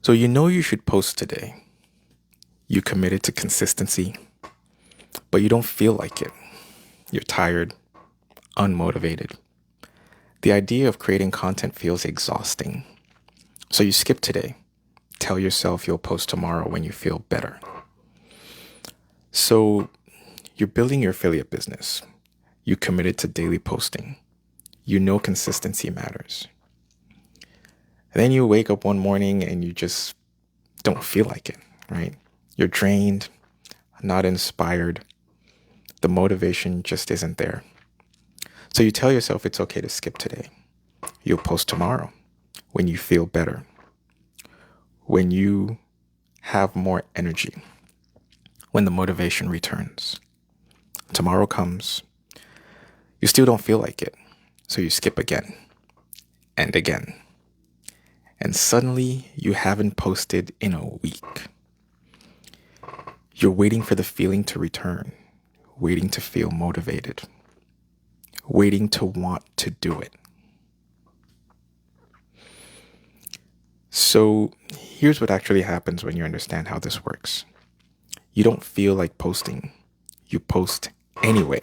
So you know you should post today. You committed to consistency, but you don't feel like it. You're tired, unmotivated. The idea of creating content feels exhausting. So you skip today. Tell yourself you'll post tomorrow when you feel better. So you're building your affiliate business. You committed to daily posting. You know consistency matters. And then you wake up one morning and you just don't feel like it, right? You're drained, not inspired. The motivation just isn't there. So you tell yourself it's okay to skip today. You'll post tomorrow when you feel better, when you have more energy, when the motivation returns. Tomorrow comes, you still don't feel like it, so you skip again and again. And suddenly you haven't posted in a week. You're waiting for the feeling to return, waiting to feel motivated, waiting to want to do it. So here's what actually happens when you understand how this works. You don't feel like posting. You post anyway.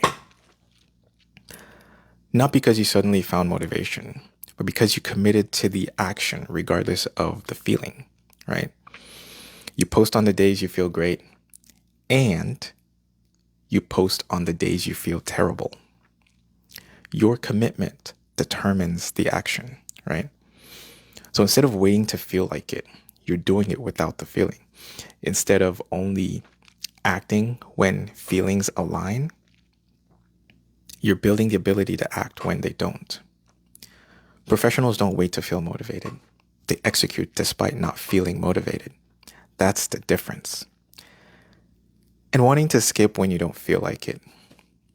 Not because you suddenly found motivation, but because you committed to the action regardless of the feeling, right? You post on the days you feel great, and you post on the days you feel terrible. Your commitment determines the action, right? So instead of waiting to feel like it, you're doing it without the feeling. Instead of only acting when feelings align, you're building the ability to act when they don't. Professionals don't wait to feel motivated. They execute despite not feeling motivated. That's the difference. And wanting to skip when you don't feel like it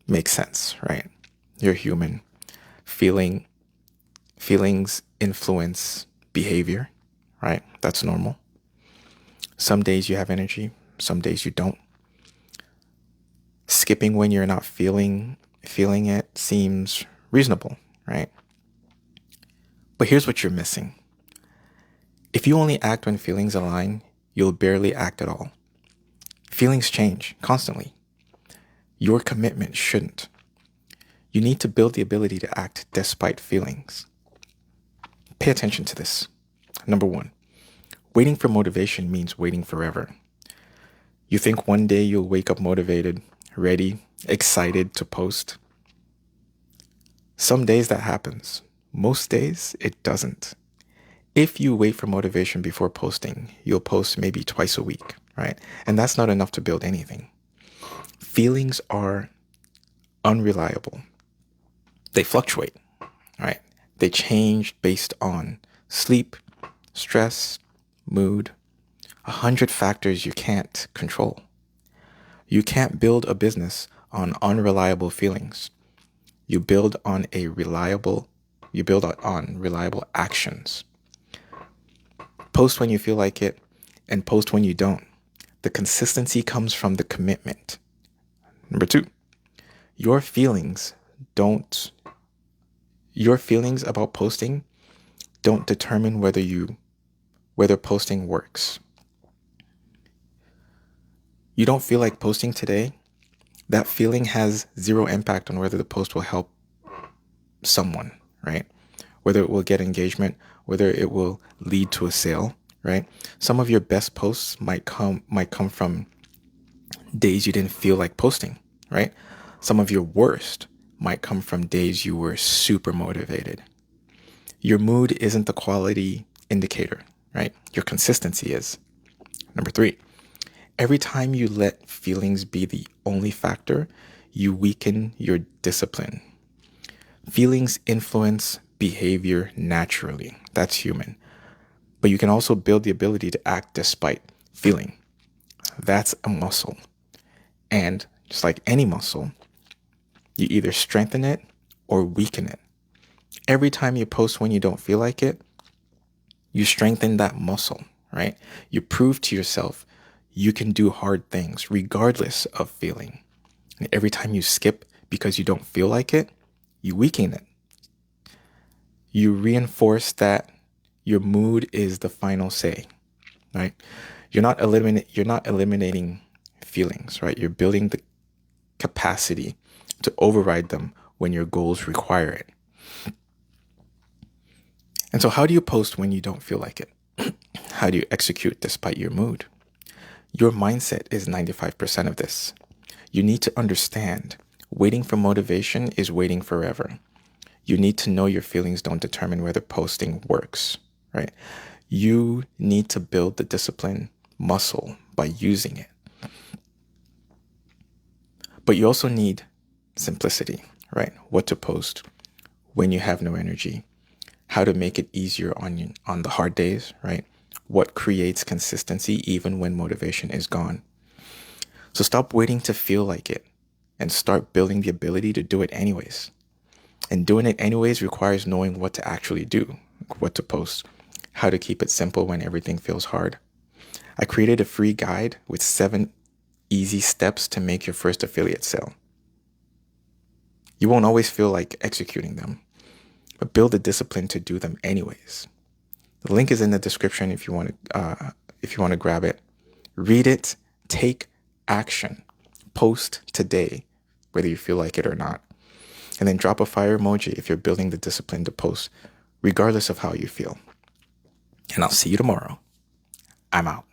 makes sense, right? You're human. Feelings influence behavior, right? That's normal. Some days you have energy, some days you don't. Skipping when you're not feeling it seems reasonable, right? But here's what you're missing. If you only act when feelings align, you'll barely act at all. Feelings change constantly. Your commitment shouldn't. You need to build the ability to act despite feelings. Pay attention to this. Number one, waiting for motivation means waiting forever. You think one day you'll wake up motivated, ready, excited to post. Some days that happens. Most days it doesn't. If you wait for motivation before posting, you'll post maybe twice a week, right? And that's not enough to build anything. Feelings are unreliable. They fluctuate, right? They change based on sleep, stress, mood, 100 factors you can't control. You can't build a business on unreliable feelings. You build on reliable actions. Post when you feel like it and post when you don't. The consistency comes from the commitment. Number two, your feelings about posting don't determine whether posting works. You don't feel like posting today, that feeling has zero impact on whether the post will help someone, right? Whether it will get engagement, whether it will lead to a sale, right? Some of your best posts might come from days you didn't feel like posting, right? Some of your worst might come from days you were super motivated. Your mood isn't the quality indicator, right? Your consistency is. Number three, every time you let feelings be the only factor, you weaken your discipline. Feelings influence behavior naturally. That's human. But you can also build the ability to act despite feeling. That's a muscle. And just like any muscle, you either strengthen it or weaken it. Every time you post when you don't feel like it, you strengthen that muscle, right? You prove to yourself you can do hard things regardless of feeling. And every time you skip because you don't feel like it, you weaken it. You reinforce that your mood is the final say. right? You're not eliminating feelings, right? You're building the capacity to override them when your goals require it. And so how do you post when you don't feel like it? How do you execute despite your mood? Your mindset is 95% of this. You need to understand waiting for motivation is waiting forever. You need to know your feelings don't determine whether posting works, right? You need to build the discipline muscle by using it. But you also need simplicity, right? What to post when you have no energy, how to make it easier on the hard days, right? What creates consistency even when motivation is gone. So stop waiting to feel like it and start building the ability to do it anyways. And doing it anyways requires knowing what to actually do, what to post, how to keep it simple when everything feels hard. I created a free guide with 7 easy steps to make your first affiliate sale. You won't always feel like executing them, but build the discipline to do them anyways. The link is in the description if you want to grab it. Read it, take action, post today, whether you feel like it or not. And then drop a fire emoji if you're building the discipline to post, regardless of how you feel. And I'll see you tomorrow. I'm out.